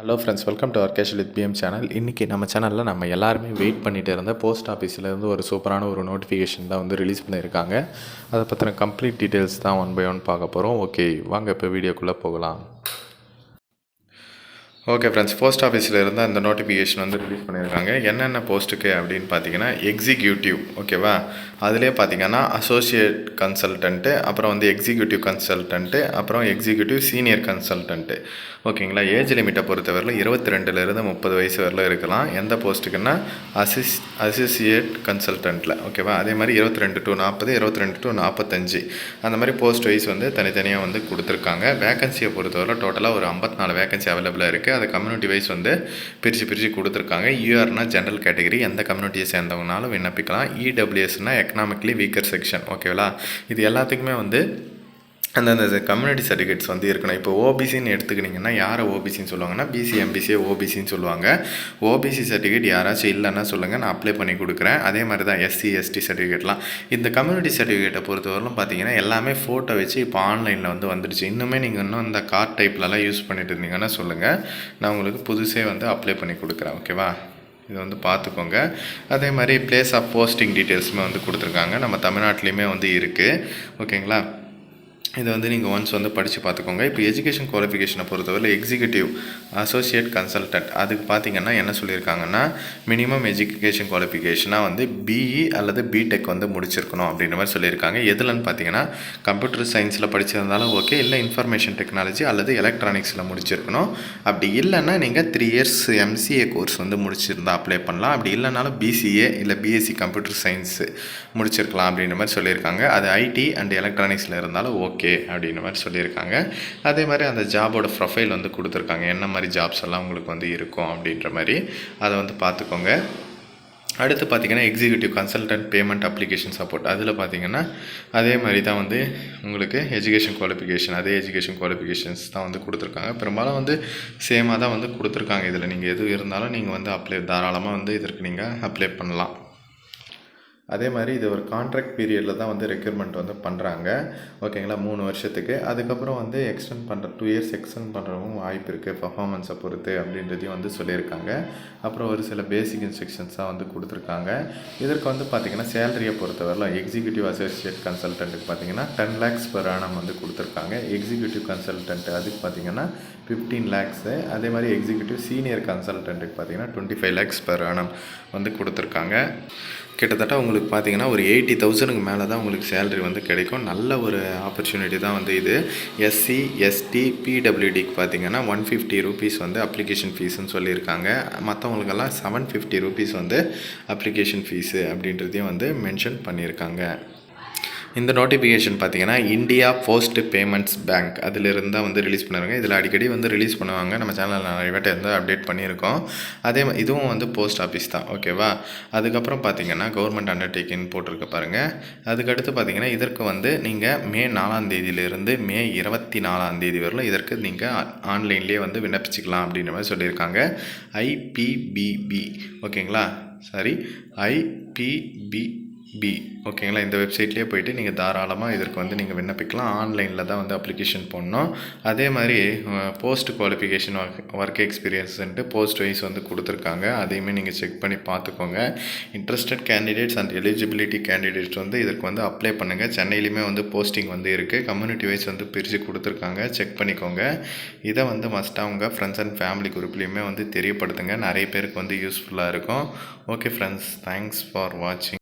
Hello friends, welcome to our casual with PM channel. இன்றைக்கி நம்ம சேனலில் நம்ம எல்லாருமே வெயிட் பண்ணிகிட்டு இருந்த போஸ்ட் ஆஃபீஸ்லேருந்து ஒரு சூப்பரான ஒரு நோட்டிஃபிகேஷன் தான் வந்து ரிலீஸ் பண்ணியிருக்காங்க. அதை பற்றின கம்ப்ளீட் டீட்டெயில்ஸ் தான் ஒன் பை ஒன் பார்க்க போகிறோம். ஓகே, வாங்க இப்போ வீடியோக்குள்ளே போகலாம். ஓகே ஃப்ரெண்ட்ஸ், போஸ்ட் ஆஃபீஸில் இருந்தால் அந்த நோட்டிஃபிகேஷன் வந்து ரிலீஸ் பண்ணியிருக்காங்க. என்னென்ன போஸ்ட்டுக்கு அப்படின்னு பார்த்தீங்கன்னா எக்ஸிக்யூட்டிவ், ஓகேவா, அதிலே பார்த்தீங்கன்னா அசோசியேட் கன்சல்டன்ட்டு, அப்புறம் வந்து எக்ஸிக்யூட்டிவ் கன்சல்டன்ட்டு, அப்புறம் எக்ஸிக்யூட்டிவ் சீனியர் கன்சல்டன்ட்டு, ஓகேங்களா. ஏஜ் லிமிட்டை பொறுத்தவரையில் 22லேருந்து 30 வயசு வரல இருக்கலாம். எந்த போஸ்ட்டுக்குன்னா அசோசியேட் கன்சல்டன்ட்டில், ஓகேவா. அதே மாதிரி 22 to 40, 22 to 45 அந்த மாதிரி போஸ்ட் வைஸ் வந்து தனித்தனியாக வந்து கொடுத்துருக்காங்க. வேகன்சியை பொறுத்தவரை டோட்டலாக ஒரு 54 வேகன்சி அவைலபிளாக இருக்குது. அது கம்யூனிட்டி வைஸ் வந்து பிரித்து கொடுத்துருக்காங்க. யூஆர்னா ஜென்ரல் கேட்டகரி, எந்த கம்யூனிட்டியை சேர்ந்தவங்கனாலும் விண்ணப்பிக்கலாம். இடபிள்யூஎஸ்னா எக்கனாமிக்கலி வீக்கர் செக்ஷன், ஓகேவா. இது எல்லாத்துக்குமே வந்து அந்தந்த கம்யூனிட்டி சர்டிஃபிகேட்ஸ் வந்து இருக்கணும். இப்போ ஓபிசின்னு எடுத்துக்கிட்டிங்கன்னா யாரை ஓபிசின்னு சொல்லுவாங்கன்னா பிசி எம்பிசியை ஓபிசின்னு சொல்லுவாங்க. ஓபிசி சர்டிஃபிகேட் யாராச்சும் இல்லைன்னா சொல்லுங்கள், நான் அப்ளை பண்ணி கொடுக்குறேன். அதே மாதிரி தான் எஸ்சி எஸ்டி சர்டிஃபிகேட்லாம். இந்த கம்யூனிட்டி சர்டிஃபிகேட்டை பொறுத்தவரையிலும் பார்த்தீங்கன்னா எல்லாமே ஃபோட்டோ வச்சு இப்போ ஆன்லைனில் வந்து வந்துடுச்சு. இன்னுமே நீங்கள் இன்னும் இந்த கார்ட் டைப்லலாம் யூஸ் பண்ணிட்டு இருந்தீங்கன்னா சொல்லுங்கள், நான் உங்களுக்கு புதுசே வந்து அப்ளை பண்ணி கொடுக்குறேன், ஓகேவா. இது வந்து பார்த்துக்கோங்க. அதே மாதிரி பிளேஸ் ஆஃப் போஸ்டிங் டீட்டெயில்ஸுமே வந்து கொடுத்துருக்காங்க. நம்ம தமிழ்நாட்டிலையுமே வந்து இருக்குது, ஓகேங்களா. இதை வந்து நீங்கள் ஒன்ஸ் வந்து படித்து பார்த்துக்கோங்க. இப்போ எஜுகேஷன் குவாலிஃபிகேஷனை பொறுத்தவரை எக்ஸிக்யூட்டிவ் அசோசியேட் கன்சல்டன்ட் அதுக்கு பார்த்தீங்கன்னா என்ன சொல்லியிருக்காங்கன்னா மினிமம் எஜுகேஷன் குவாலிஃபிகேஷனாக வந்து பிஇ அல்லது பிடெக் வந்து முடிச்சிருக்கணும் அப்படின்ற மாதிரி சொல்லியிருக்காங்க. எதுலன்னு பார்த்தீங்கன்னா கம்ப்யூட்டர் சயின்ஸில் படிச்சிருந்தாலும் ஓகே, இல்லை இன்ஃபர்மேஷன் டெக்னாலஜி அல்லது எலக்ட்ரானிக்ஸில் முடிச்சிருக்கணும். அப்படி இல்லைன்னா நீங்கள் 3 years எம்சிஏ கோர்ஸ் வந்து முடிச்சிருந்தா அப்ளை பண்ணலாம். அப்படி இல்லைனாலும் பிசிஏ இல்லை பிஎஸ்சி கம்ப்யூட்டர் சயின்ஸு முடிச்சிருக்கலாம் அப்படின்ற மாதிரி சொல்லியிருக்காங்க. அது ஐடி அண்ட் எலக்ட்ரானிக்ஸில் இருந்தாலும் ஓகே அப்படின்ற மாதிரி சொல்லியிருக்காங்க. அதே மாதிரி அந்த ஜாபோட ப்ரொஃபைல் வந்து கொடுத்துருக்காங்க, என்ன மாதிரி ஜாப்ஸ் எல்லாம் உங்களுக்கு வந்து இருக்கும் அப்படின்ற மாதிரி. அதை வந்து பார்த்துக்கோங்க. அடுத்து பார்த்திங்கன்னா executive consultant payment application support, அதில் பார்த்திங்கன்னா அதே மாதிரி தான் வந்து உங்களுக்கு எஜுகேஷன் குவாலிஃபிகேஷன், அதே எஜுகேஷன் குவாலிஃபிகேஷன்ஸ் தான் வந்து கொடுத்துருக்காங்க. பெரும்பாலும் வந்து சேமாக தான் வந்து கொடுத்துருக்காங்க. இதில் நீங்கள் எது இருந்தாலும் நீங்கள் வந்து தாராளமாக வந்து இதற்கு நீங்கள் அப்ளை பண்ணலாம். அதே மாதிரி இது ஒரு கான்ட்ராக்ட் பீரியடில் தான் வந்து ரெக்யூர்மெண்ட் வந்து பண்ணுறாங்க, ஓகேங்களா, 3 வருஷத்துக்கு. அதுக்கப்புறம் வந்து எக்ஸ்டெண்ட் பண்ணுற 2 years எக்ஸ்டெண்ட் பண்ணுறவும் வாய்ப்பு இருக்குது, பர்ஃபார்மன்ஸை பொறுத்து அப்படின்றதையும் வந்து சொல்லியிருக்காங்க. அப்புறம் ஒரு சில பேசிக் இன்ஸ்ட்ரக்ஷன்ஸாக வந்து கொடுத்துருக்காங்க. இதற்கு வந்து பார்த்திங்கன்னா சேலரியை பொறுத்தவரையில் எக்ஸிக்யூட்டிவ் அசோசியேட் கன்சல்டன்ட்டுக்கு பார்த்திங்கன்னா 10 lakhs per annum வந்து கொடுத்துருக்காங்க. எக்ஸிக்யூட்டிவ் கன்சல்டன்ட் அதுக்கு பார்த்திங்கன்னா 15 lakhs. அதே மாதிரி எக்ஸிக்யூட்டிவ் சீனியர் கன்சல்டன்ட்டுக்கு பார்த்திங்கன்னா 25 lakhs per annum வந்து கொடுத்துருக்காங்க. கிட்டத்தட்ட உங்களுக்கு பார்த்தீங்கன்னா ஒரு 80,000க்கு மேலே தான் உங்களுக்கு சேலரி வந்து கிடைக்கும். நல்ல ஒரு ஆப்பர்ச்சுனிட்டி தான் வந்து இது. எஸ்சி எஸ்டி பிடபிள்யூடிக்கு பார்த்தீங்கன்னா 150 rupees வந்து அப்ளிகேஷன் ஃபீஸுன்னு சொல்லியிருக்காங்க. மற்றவங்களுக்கெல்லாம் 750 rupees வந்து அப்ளிகேஷன் ஃபீஸு அப்படின்றதையும் வந்து மென்ஷன் பண்ணியிருக்காங்க. இந்த நோட்டிஃபிகேஷன் பார்த்தீங்கன்னா இந்தியா போஸ்ட் பேமெண்ட்ஸ் பேங்க் அதிலிருந்து தான் வந்து ரிலீஸ் பண்ணுறாங்க. இதில் அடிக்கடி வந்து ரிலீஸ் பண்ணுவாங்க. நம்ம சேனலில் நிறைய வாட்டி வந்து அப்டேட் பண்ணியிருக்கோம். அதே இதுவும் வந்து போஸ்ட் ஆஃபீஸ் தான், ஓகேவா. அதுக்கப்புறம் பார்த்தீங்கன்னா கவர்மெண்ட் அண்டர்டேக்கிங் போட்டிருக்க பாருங்கள். அதுக்கடுத்து பார்த்தீங்கன்னா இதற்கு வந்து நீங்கள் மே 4ஆம் தேதியிலிருந்து மே 24ஆம் தேதி வரலாம் இதற்கு நீங்கள் ஆன்லைன்லேயே வந்து விண்ணப்பிச்சிக்கலாம் அப்படின்ற மாதிரி சொல்லியிருக்காங்க. ஐபிபிபி, ஓகேங்களா, சாரி ஐபிபிபி, ஓகேங்களா. இந்த வெப்சைட்லேயே போய்ட்டு நீங்கள் தாராளமாக இதற்கு வந்து நீங்கள் விண்ணப்பிக்கலாம். ஆன்லைனில் தான் வந்து அப்ளிகேஷன் பண்ணணும். அதே மாதிரி போஸ்ட் குவாலிஃபிகேஷன் ஒர்க் எக்ஸ்பீரியன்ஸ்ன்ட்டு போஸ்ட் வைஸ் வந்து கொடுத்துருக்காங்க. அதையுமே நீங்கள் செக் பண்ணி பார்த்துக்கோங்க. Interested candidates and eligibility candidates வந்து இதற்கு வந்து அப்ளை பண்ணுங்கள். சென்னையிலுமே வந்து போஸ்டிங் வந்து இருக்குது. கம்யூனிட்டி வைஸ் வந்து பிரித்து கொடுத்துருக்காங்க, செக் பண்ணிக்கோங்க. இதை வந்து மஸ்ட்டாக உங்கள் ஃப்ரெண்ட்ஸ் அண்ட் ஃபேமிலி குரூப்லேயுமே வந்து தெரியப்படுத்துங்க. நிறைய பேருக்கு வந்து யூஸ்ஃபுல்லாக இருக்கும். ஓகே ஃப்ரெண்ட்ஸ், தேங்க்ஸ் ஃபார் வாட்சிங்.